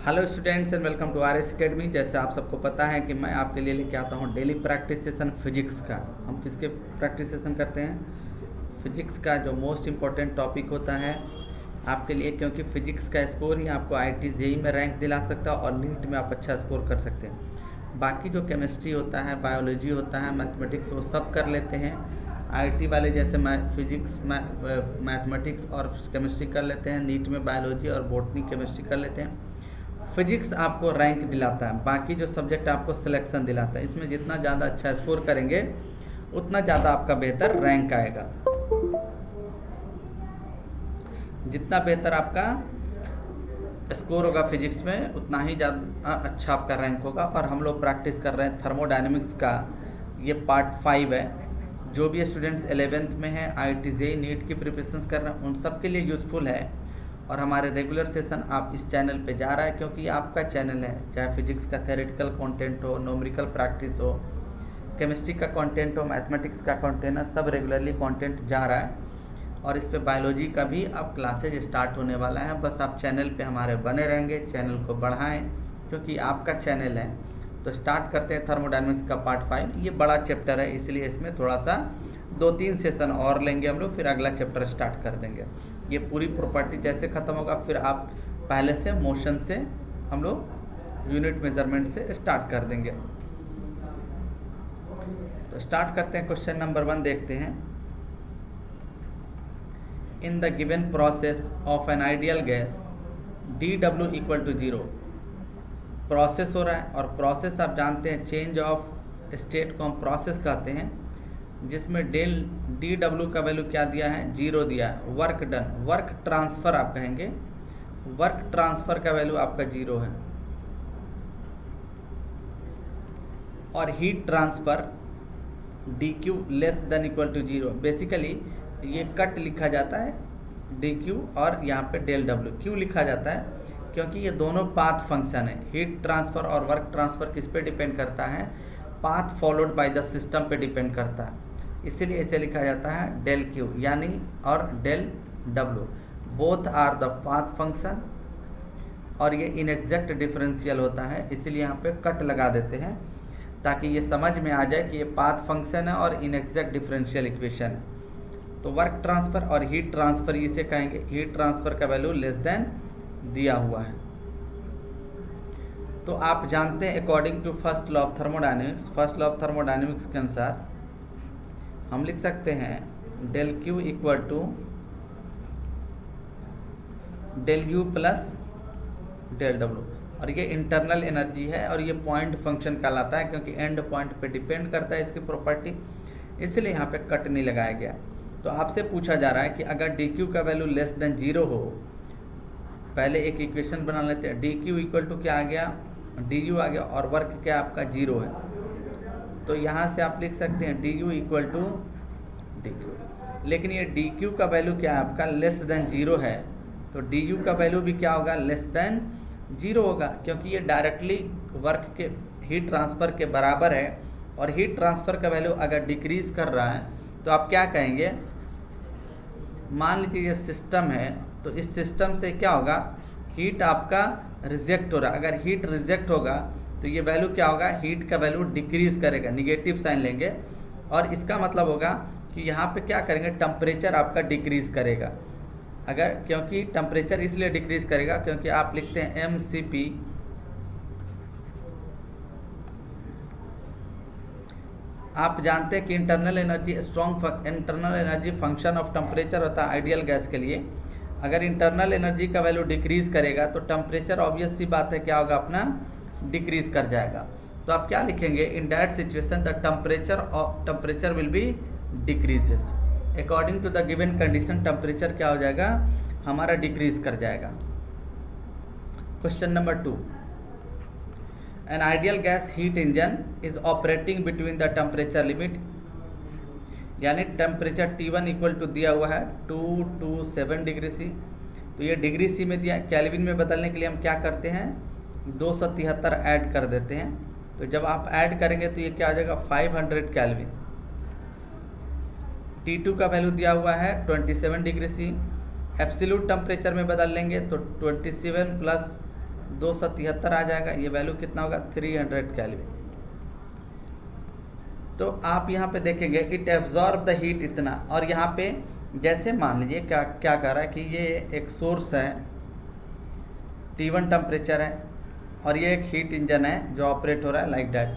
Hello students and welcome to R S academy. जैसे आप सबको पता है कि मैं आपके लिए लेके आता हूँ डेली प्रैक्टिस सेशन फिजिक्स का। हम किसके प्रैक्टिस सेशन करते हैं? फिजिक्स का, जो मोस्ट इम्पॉर्टेंट टॉपिक होता है आपके लिए, क्योंकि फिजिक्स का स्कोर ही आपको आईआईटी जेईई में रैंक दिला सकता है और नीट में आप अच्छा स्कोर कर सकते हैं। बाकी जो केमिस्ट्री होता है, बायोलॉजी होता है, मैथमेटिक्स, वो सब कर लेते हैं। आईआईटी वाले जैसे फिजिक्स, मैथमेटिक्स और केमिस्ट्री कर लेते हैं, नीट में बायोलॉजी और बॉटनी केमिस्ट्री कर लेते हैं। फिजिक्स आपको रैंक दिलाता है, बाकी जो सब्जेक्ट आपको सिलेक्शन दिलाता है। इसमें जितना ज़्यादा अच्छा स्कोर करेंगे उतना ज़्यादा आपका बेहतर रैंक आएगा। जितना बेहतर आपका स्कोर होगा फिजिक्स में उतना ही ज़्यादा अच्छा आपका रैंक होगा। और हम लोग प्रैक्टिस कर रहे हैं थर्मोडायनेमिक्स का, ये पार्ट 5 है। जो भी स्टूडेंट्स 11th में हैं, आईआईटी जेईई नीट की प्रिपरेशन कर रहे हैं, उन सब के लिए यूज़फुल है। और हमारे रेगुलर सेशन आप इस चैनल पे जा रहा है क्योंकि ये आपका चैनल है। चाहे फिजिक्स का थ्योरेटिकल कंटेंट हो, न्यूमेरिकल प्रैक्टिस हो, केमिस्ट्री का कंटेंट हो, मैथमेटिक्स का कंटेंट है, सब रेगुलरली कंटेंट जा रहा है। और इस पे बायोलॉजी का भी अब क्लासेज स्टार्ट होने वाला है। बस आप चैनल पे हमारे बने रहेंगे, चैनल को बढ़ाएं क्योंकि आपका चैनल है। तो स्टार्ट करते हैं थर्मोडायनेमिक्स का पार्ट 5। ये बड़ा चैप्टर है, इसलिए इसमें थोड़ा सा 2-3 सेशन और लेंगे हम लोग, फिर अगला चैप्टर स्टार्ट कर देंगे। ये पूरी प्रॉपर्टी जैसे ख़त्म होगा फिर आप पहले से मोशन से हम लोग यूनिट मेजरमेंट से स्टार्ट कर देंगे। तो स्टार्ट करते हैं। क्वेश्चन नंबर 1 देखते हैं। In the given process of an ideal gas dW equal to 0। Process हो रहा है और प्रोसेस आप जानते हैं चेंज ऑफ स्टेट को हम प्रोसेस कहते हैं, जिसमें डेल dW का वैल्यू क्या दिया है? 0 दिया है। वर्क डन, वर्क ट्रांसफ़र आप कहेंगे, वर्क ट्रांसफ़र का वैल्यू आपका 0 है। और heat transfer dQ less than equal to 0। Basically ये कट लिखा जाता है dQ और यहाँ पे डेल W क्यों लिखा जाता है? क्योंकि ये दोनों पाथ फंक्शन है। हीट ट्रांसफ़र और वर्क ट्रांसफ़र किस पे डिपेंड करता है? Path followed by the system पे डिपेंड करता है। इसीलिए इसे लिखा जाता है डेल Q यानी और del W। Both are the path function और ये इनएग्जैक्ट डिफरेंशियल होता है, इसीलिए यहाँ पे कट लगा देते हैं ताकि ये समझ में आ जाए कि ये पाथ फंक्शन है और इनएग्जैक्ट डिफरेंशियल इक्वेशन है। तो वर्क ट्रांसफ़र और हीट ट्रांसफ़र इसे कहेंगे। हीट ट्रांसफ़र का वैल्यू लेस देन दिया हुआ है। तो आप जानते हैं according to first law of thermodynamics, first law of thermodynamics के अनुसार हम लिख सकते हैं del Q equal to del U plus del W। और ये इंटरनल एनर्जी है और ये पॉइंट फंक्शन कहलाता है क्योंकि एंड पॉइंट पे डिपेंड करता है इसकी प्रॉपर्टी, इसलिए यहाँ पे कट नहीं लगाया गया। तो आपसे पूछा जा रहा है कि अगर dQ का वैल्यू लेस देन 0 हो, पहले एक इक्वेशन बना लेते हैं। dQ इक्वल टू क्या आ गया? du आ गया और वर्क क्या आपका 0 है। तो यहाँ से आप लिख सकते हैं du इक्वल टू dQ। लेकिन ये dQ का वैल्यू क्या है आपका? लेस देन 0 है। तो du का वैल्यू भी क्या होगा? लेस देन 0 होगा, क्योंकि ये डायरेक्टली वर्क के हीट ट्रांसफ़र के बराबर है। और हीट ट्रांसफ़र का वैल्यू अगर डिक्रीज़ कर रहा है तो आप क्या कहेंगे? मान लीजिए ये सिस्टम है, तो इस सिस्टम से क्या होगा? हीट आपका रिजेक्ट हो रहा है। अगर हीट रिजेक्ट होगा तो ये वैल्यू क्या होगा? हीट का वैल्यू डिक्रीज़ करेगा, निगेटिव साइन लेंगे। और इसका मतलब होगा कि यहाँ पे क्या करेंगे? टेम्परेचर आपका डिक्रीज़ करेगा। अगर क्योंकि टेम्परेचर इसलिए डिक्रीज़ करेगा क्योंकि आप लिखते हैं mCp, आप जानते हैं कि internal energy function of temperature होता है आइडियल गैस के लिए। अगर इंटरनल एनर्जी का वैल्यू डिक्रीज़ करेगा तो टेम्परेचर ऑब्वियस सी बात है क्या होगा? अपना डिक्रीज़ कर जाएगा। तो आप क्या लिखेंगे? In that situation the temperature will be decreases. According to the given condition temperature क्या हो जाएगा? हमारा डिक्रीज़ कर जाएगा। Question number 2। An ideal gas heat engine is operating between the temperature limit, यानी टेम्परेचर T1 इक्वल टू दिया हुआ है 227 डिग्री सी। तो ये डिग्री सी में दिया, कैल्विन में बदलने के लिए हम क्या करते हैं? 273 ऐड कर देते हैं। तो जब आप ऐड करेंगे तो ये क्या हो जाएगा? 500 कैल्विन। T2 का वैल्यू दिया हुआ है 27 डिग्री सी। एब्सोल्यूट टेम्परेचर में बदल लेंगे तो 27 प्लस 273 आ जाएगा। ये वैल्यू कितना होगा 300 केल्विन। तो आप यहाँ पे देखेंगे इट एब्जॉर्ब द हीट इतना, और यहाँ पे जैसे मान लीजिए क्या क्या कर रहा है कि ये एक सोर्स है, T1 टेम्परेचर है, और ये एक हीट इंजन है जो ऑपरेट हो रहा है लाइक दैट,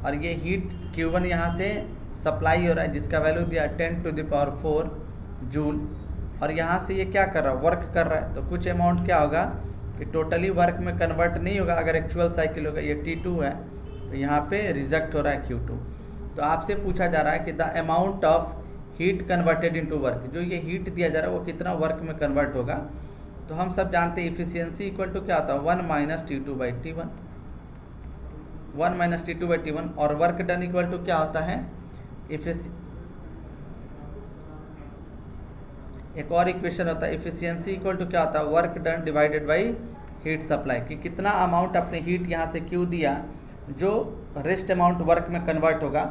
और ये हीट Q1 यहाँ से सप्लाई हो रहा है जिसका वैल्यू दिया 10⁴ जूल, और यहाँ से ये क्या कर रहा है, वर्क कर रहा है। तो कुछ अमाउंट क्या होगा कि टोटली वर्क में कन्वर्ट नहीं होगा अगर एक्चुअल साइकिल होगा। ये T2 है तो यहाँ पे रिजेक्ट हो रहा है Q2। तो आपसे पूछा जा रहा है कि the amount of heat converted into work, जो ये हीट दिया जा रहा है वो कितना वर्क में कन्वर्ट होगा। तो हम सब जानते हैं इफिशियंसी इक्वल टू क्या होता है 1 - T2/T1, 1 - T2/T1, और वर्क डन इक्वल टू क्या होता है एक और इक्वेशन होता है इफिशियंसी इक्वल टू क्या होता है work done divided by heat supply, कि कितना अमाउंट अपने हीट यहाँ से क्यों दिया जो रेस्ट अमाउंट वर्क में कन्वर्ट होगा।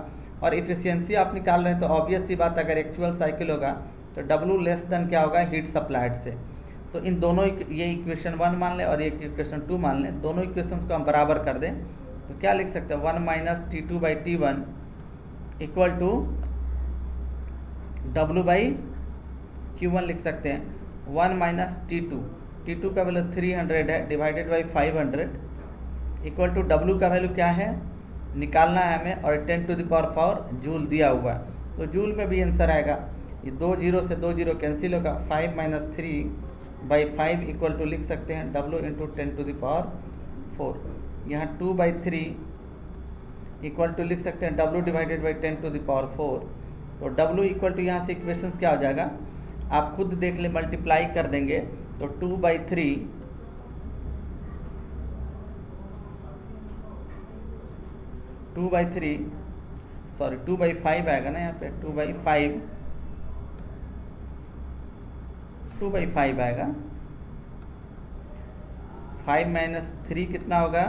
और इफिशियंसी आप निकाल रहे हैं तो ऑब्वियस सी बात अगर एक्चुअल साइकिल होगा तो W लेस देन क्या होगा हीट सप्लाइड से। तो इन दोनों ये इक्वेशन 1 मान लें और ये इक्वेशन 2 मान लें, दोनों इक्वेशंस को हम बराबर कर दें तो क्या लिख सकते हैं 1 - T2/T1 इक्वल टू W/Q1 लिख सकते हैं। 1 - T2 का वैल्यू 300 है divided by 500 equal to W का वैल्यू क्या है निकालना है हमें, और 10⁴ जूल दिया हुआ है। तो जूल में भी आंसर आएगा, ये 2 0 से 2 0 कैंसिल होगा, 5 - 3/5 इक्वल टू लिख सकते हैं W × 10⁴। यहाँ 2/3 इक्वल टू लिख सकते हैं W डिवाइडेड बाई 10⁴। तो W इक्वल टू यहाँ से इक्वेशंस क्या हो जाएगा आप खुद देख ले, मल्टीप्लाई कर देंगे तो 2/3 2/5 आएगा ना, यहाँ पे 2/5 आएगा। 5 - 3 कितना होगा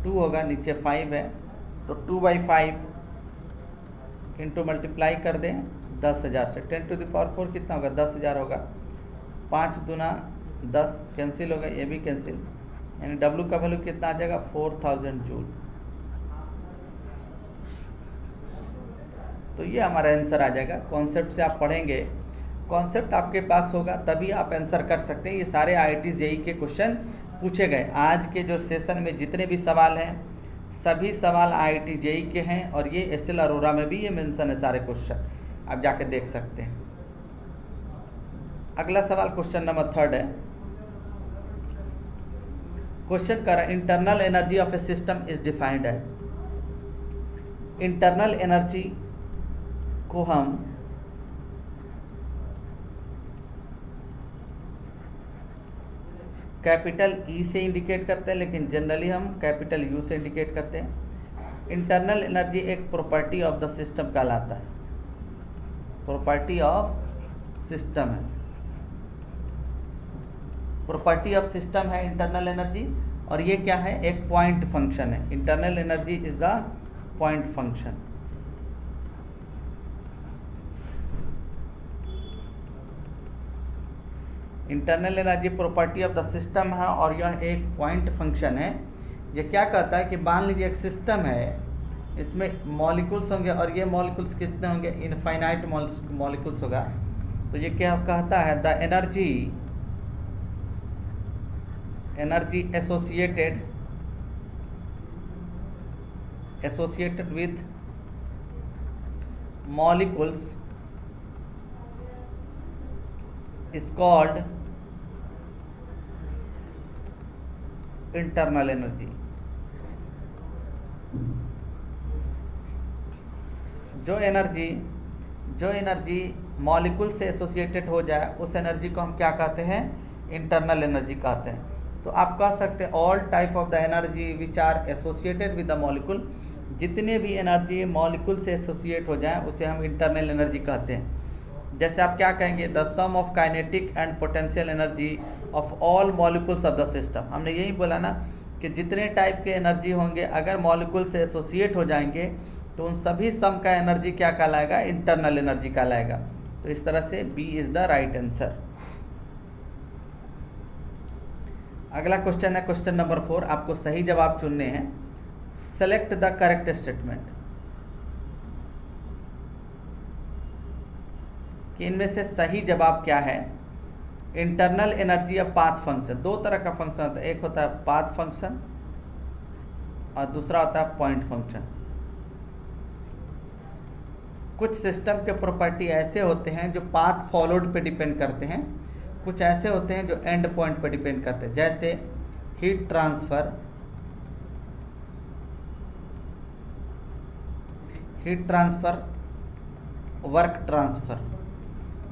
2 होगा, नीचे 5 है तो 2/5 इंटू मल्टीप्लाई कर दें 10,000 से, 10⁴ कितना होगा 10,000 होगा, 5 दूना 10 कैंसिल होगा, ये भी कैंसिल, यानी W का वैल्यू कितना आ जाएगा 4000 जूल। तो ये हमारा आंसर आ जाएगा। कॉन्सेप्ट से आप पढ़ेंगे, कॉन्सेप्ट आपके पास होगा तभी आप आंसर कर सकते हैं। ये सारे IIT JEE के क्वेश्चन पूछे गए। आज के जो सेशन में जितने भी सवाल हैं सभी सवाल IIT JEE के हैं, और ये SL अरोरा में भी ये मेंशन है सारे क्वेश्चन, आप जाके देख सकते हैं। अगला सवाल क्वेश्चन नंबर 3 है। क्वेश्चन कर internal energy of a system is defined as, internal energy को हम कैपिटल E से इंडिकेट करते हैं, लेकिन जनरली हम कैपिटल U से इंडिकेट करते हैं। इंटरनल एनर्जी एक प्रॉपर्टी ऑफ द सिस्टम कहलाता है, प्रॉपर्टी ऑफ सिस्टम है, प्रॉपर्टी ऑफ सिस्टम है इंटरनल एनर्जी। और ये क्या है एक पॉइंट फंक्शन है, internal energy is the point function. Internal energy property of the system है और यह एक पॉइंट फंक्शन है। ये क्या कहता है कि मान लीजिए एक सिस्टम है, इसमें मॉलिक्यूल्स होंगे और ये मॉलिक्यूल्स कितने होंगे इनफाइनाइट मॉलिक्यूल्स होगा। तो ये क्या कहता है the energy associated with molecules is called internal energy. जो एनर्जी मॉलिक्यूल से एसोसिएटेड हो जाए उस एनर्जी को हम क्या कहते हैं इंटरनल एनर्जी कहते हैं। तो आप कह सकते हैं all type of the energy which are associated with the molecule, जितने भी एनर्जी मॉलिक्यूल से एसोसिएट हो जाए उसे हम इंटरनल एनर्जी कहते हैं। जैसे आप क्या कहेंगे the sum of kinetic and potential energy of all molecules of the system. हमने यही बोला ना कि जितने टाइप के एनर्जी होंगे अगर मॉलिक्यूल से एसोसिएट हो जाएंगे तो उन सभी सम का एनर्जी क्या कहलाएगा इंटरनल एनर्जी कहलाएगा। तो इस तरह से B is the right answer. अगला क्वेश्चन है क्वेश्चन नंबर 4, आपको सही जवाब चुनने हैं। सेलेक्ट द करेक्ट स्टेटमेंट, कि इनमें से सही जवाब क्या है। Internal energy of path function, दो तरह का फंक्शन होता है, एक होता है पाथ फंक्शन और दूसरा होता है पॉइंट फंक्शन। कुछ सिस्टम के प्रॉपर्टी ऐसे होते हैं जो पाथ फॉलोड पे डिपेंड करते हैं, कुछ ऐसे होते हैं जो एंड पॉइंट पे डिपेंड करते हैं, जैसे हीट ट्रांसफर, वर्क ट्रांसफर,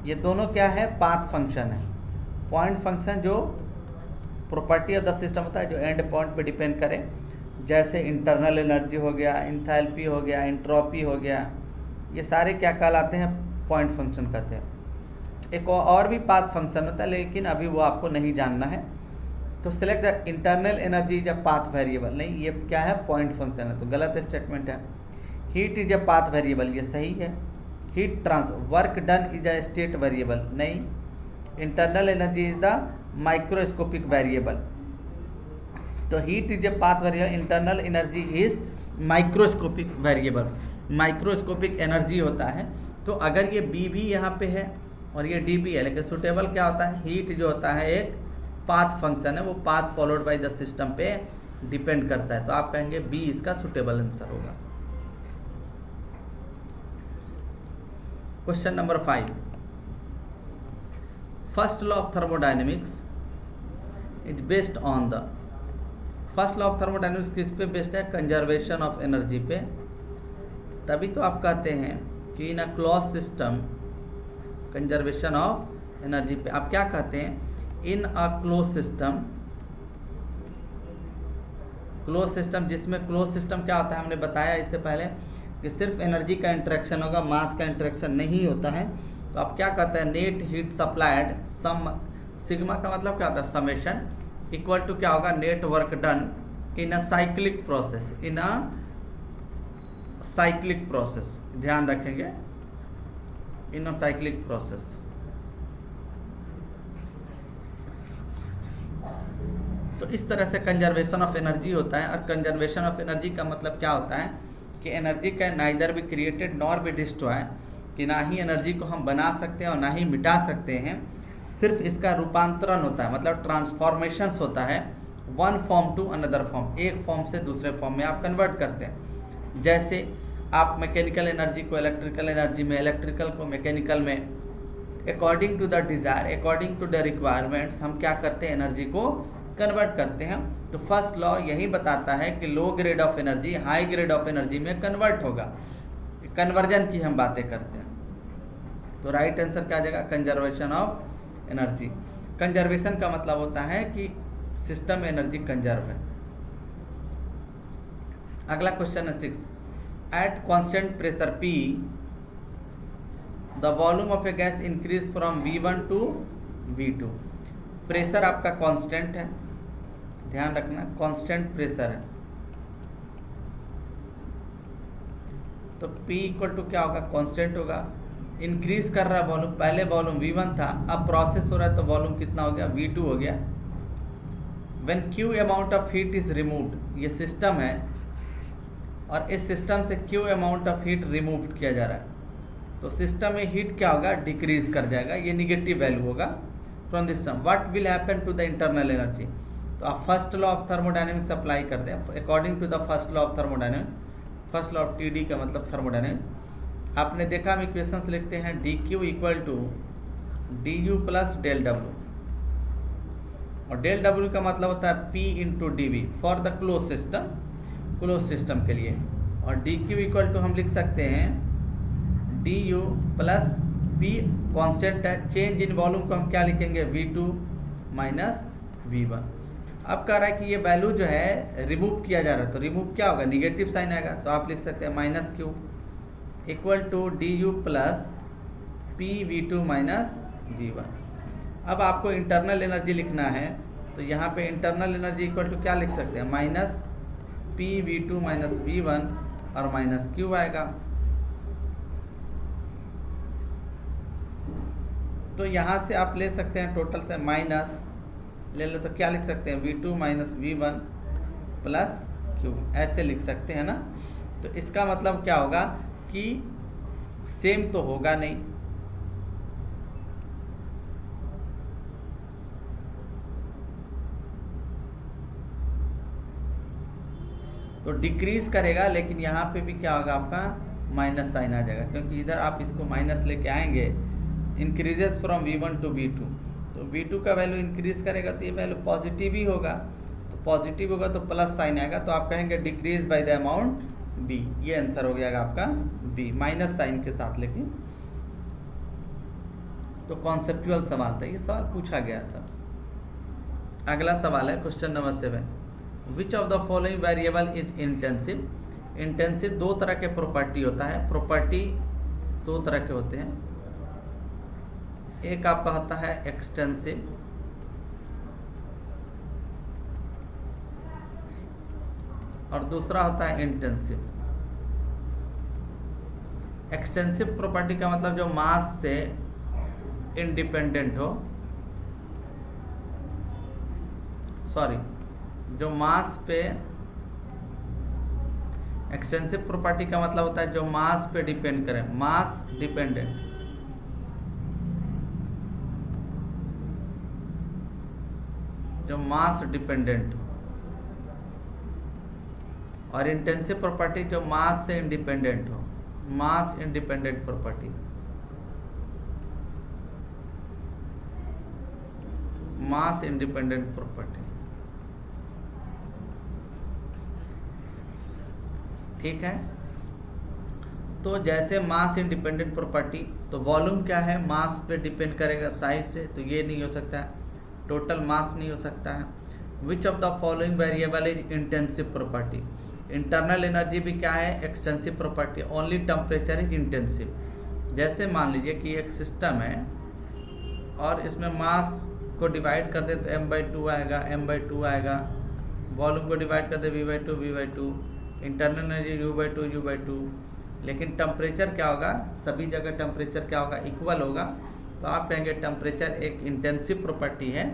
ये दोनों क्या है, पाथ फंक्शन है। पॉइंट फंक्शन जो प्रॉपर्टी ऑफ द सिस्टम होता है जो एंड पॉइंट पे डिपेंड करे, जैसे इंटरनल एनर्जी हो गया, इंथैल्पी हो गया, एंट्रोपी हो गया, ये सारे क्या कहलाते हैं, पॉइंट फंक्शन कहते हैं। एक और भी पाथ फंक्शन होता है, लेकिन अभी वो आपको नहीं जानना है। तो select the internal energy is a path variable, नहीं ये क्या है, पॉइंट फंक्शन है, तो गलत स्टेटमेंट है। Heat is a path variable, ये सही है। Heat transfer, work done is a state variable, नहीं। Internal energy is the microscopic variable, तो heat is a path variable, internal energy is microscopic variables, microscopic energy होता है। तो अगर ये बी भी यहाँ पे है और ये डी भी है, लेकिन सुटेबल क्या होता है, हीट जो होता है एक पाथ फंक्शन है, वो path followed by the system पे डिपेंड करता है, तो आप कहेंगे बी इसका सुटेबल आंसर होगा। Question number 5, first law of thermodynamics is based on the, first law of thermodynamics किस पे बेस्ड है, कंजर्वेशन ऑफ एनर्जी पे। तभी तो आप कहते हैं कि in a close system conservation of energy पे, आप क्या कहते हैं, in a close system, close system, जिसमें क्लोज सिस्टम क्या होता है, हमने बताया इससे पहले कि सिर्फ एनर्जी का इंटरेक्शन होगा, मास का इंटरेक्शन नहीं होता है। तो आप क्या कहते हैं, नेट हीट सप्लाइड सम, सिग्मा का मतलब क्या होता है, समेशन, इक्वल टू क्या होगा, net work done in a cyclic process, in a cyclic process, ध्यान रखेंगे, इन अ साइक्लिक प्रोसेस। तो इस तरह से कंजर्वेशन ऑफ एनर्जी होता है। और कंजर्वेशन ऑफ एनर्जी का मतलब क्या होता है कि energy can neither be created nor be destroy, कि ना ही एनर्जी को हम बना सकते हैं और ना ही मिटा सकते हैं, सिर्फ इसका रूपांतरण होता है, मतलब ट्रांसफॉर्मेशंस होता है, one form to another form, एक फॉर्म से दूसरे फॉर्म में आप कन्वर्ट करते हैं। जैसे आप मैकेनिकल एनर्जी को इलेक्ट्रिकल एनर्जी में, इलेक्ट्रिकल को मैकेनिकल में, according to the desire, according to the requirements, हम क्या करते हैं, एनर्जी को कन्वर्ट करते हैं। तो फर्स्ट लॉ यही बताता है कि low grade of energy high grade of energy में कन्वर्ट होगा, कन्वर्जन की हम बातें करते हैं। तो राइट आंसर क्या आ जाएगा, कंजर्वेशन ऑफ एनर्जी। कंजर्वेशन का मतलब होता है कि सिस्टम में एनर्जी कंजर्व है। अगला क्वेश्चन है 6, at constant pressure P the volume of a gas increase from V1 to V2। Pressure आपका कांस्टेंट है, ध्यान रखना, कांस्टेंट प्रेशर है, तो P इक्वल टू क्या होगा, कांस्टेंट होगा, इंक्रीज कर रहा है वॉल्यूम, पहले वॉल्यूम V1 था, अब प्रोसेस हो रहा है तो वॉल्यूम कितना हो गया, V2 हो गया। When Q amount of heat is removed, ये सिस्टम है और इस सिस्टम से Q amount of heat remove किया जा रहा है, तो सिस्टम में हीट क्या होगा, डिक्रीज कर जाएगा, ये निगेटिव वैल्यू होगा from this system. What will happen to the internal energy, तो आप first law of thermodynamics apply कर दें, according to the first law of thermodynamics, first law of TD का मतलब थर्मोडायनेमिक्स। आपने देखा हम इक्वेशंस लिखते हैं, dQ equal to du plus del W, और डेल डब्ल्यू का मतलब होता है P into DV for the close system, close system के लिए, और dQ इक्वल टू हम लिख सकते हैं du प्लस P कांस्टेंट है, चेंज इन वॉल्यूम को हम क्या लिखेंगे, V2 माइनस V1। अब कह रहा है कि ये वैल्यू जो है रिमूव किया जा रहा है, तो रिमूव क्या होगा, निगेटिव साइन आएगा, तो आप लिख सकते हैं minus Q equal to du plus P V2 minus V1। अब आपको इंटरनल एनर्जी लिखना है, तो यहाँ पे इंटरनल एनर्जी इक्वल टू क्या लिख सकते हैं, minus P V2 minus V1 और माइनस Q आएगा। तो यहाँ से आप ले सकते हैं टोटल से माइनस ले लो तो क्या लिख सकते हैं, V2 minus V1 plus Q, ऐसे लिख सकते हैं ना। तो इसका मतलब क्या होगा कि सेम तो होगा नहीं, तो डिक्रीज करेगा, लेकिन यहाँ पे भी क्या होगा आपका माइनस साइन आ जाएगा, क्योंकि इधर आप इसको माइनस लेके आएंगे। Increases from V1 to V2, तो V2 का वैल्यू इंक्रीज करेगा तो ये वैल्यू पॉजिटिव ही होगा, तो पॉजिटिव होगा तो प्लस साइन आएगा, तो आप कहेंगे decrease by the amount B। ये आंसर हो गया आपका B माइनस साइन के साथ। लेकिन तो कॉन्सेप्चुअल सवाल था, ये सवाल पूछा गया सब। अगला सवाल है question number 7, which of the following variable is intensive. Intensive दो तरह के प्रॉपर्टी होता है, प्रॉपर्टी दो तरह के होते हैं, एक आपका होता है एक्सटेंसिव और दूसरा होता है इंटेंसिव। एक्सटेंसिव प्रॉपर्टी का मतलब जो मास से इंडिपेंडेंट हो, सॉरी जो मास पे, एक्सटेंसिव प्रॉपर्टी का मतलब होता है जो मास पे डिपेंड करे, मास डिपेंडेंट। जो मास डिपेंडेंट, और इंटेंसिव प्रॉपर्टी जो मास से इंडिपेंडेंट हो, मास इंडिपेंडेंट प्रॉपर्टी। मास इंडिपेंडेंट प्रॉपर्टी, ठीक है। तो जैसे मास इंडिपेंडेंट प्रॉपर्टी, तो वॉल्यूम क्या है, मास पे डिपेंड करेगा साइज से, तो ये नहीं हो सकता है, टोटल मास नहीं हो सकता है। Which of the following variable is intensive property. Internal energy भी क्या है, extensive property, only temperature is intensive. जैसे मान लीजिए कि एक सिस्टम है और इसमें मास को डिवाइड कर दे तो m/2 आएगा, m/2 आएगा, वॉल्यूम को डिवाइड कर दे v/2 v/2, internal energy u/2 u/2, लेकिन टेम्परेचर क्या होगा, सभी जगह टेम्परेचर क्या होगा, इक्वल होगा, तो आप कहेंगे टेम्परेचर एक इंटेंसिव प्रॉपर्टी है,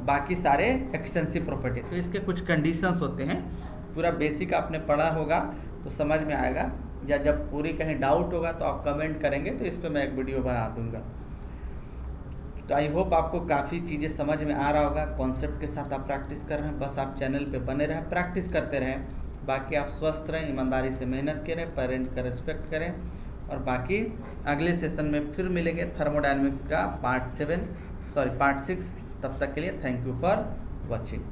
बाकी सारे एक्सटेंसिव प्रॉपर्टी। तो इसके कुछ कंडीशंस होते हैं, पूरा बेसिक आपने पढ़ा होगा तो समझ में आएगा, या जब पूरी कहीं डाउट होगा तो आप कमेंट करेंगे तो इस पर मैं एक वीडियो बना दूंगा। तो आई होप आपको काफ़ी चीज़ें समझ में आ रहा होगा, कॉन्सेप्ट के साथ आप प्रैक्टिस कर रहे हैं, बस आप चैनल पे बने रहें, प्रैक्टिस करते रहें। बाकी आप स्वस्थ रहें, ईमानदारी से मेहनत करें, पेरेंट का रिस्पेक्ट करें, और बाकी अगले सेशन में फिर मिलेंगे थर्मोडायनेमिक्स का पार्ट 6। तब तक के लिए थैंक यू फॉर वॉचिंग।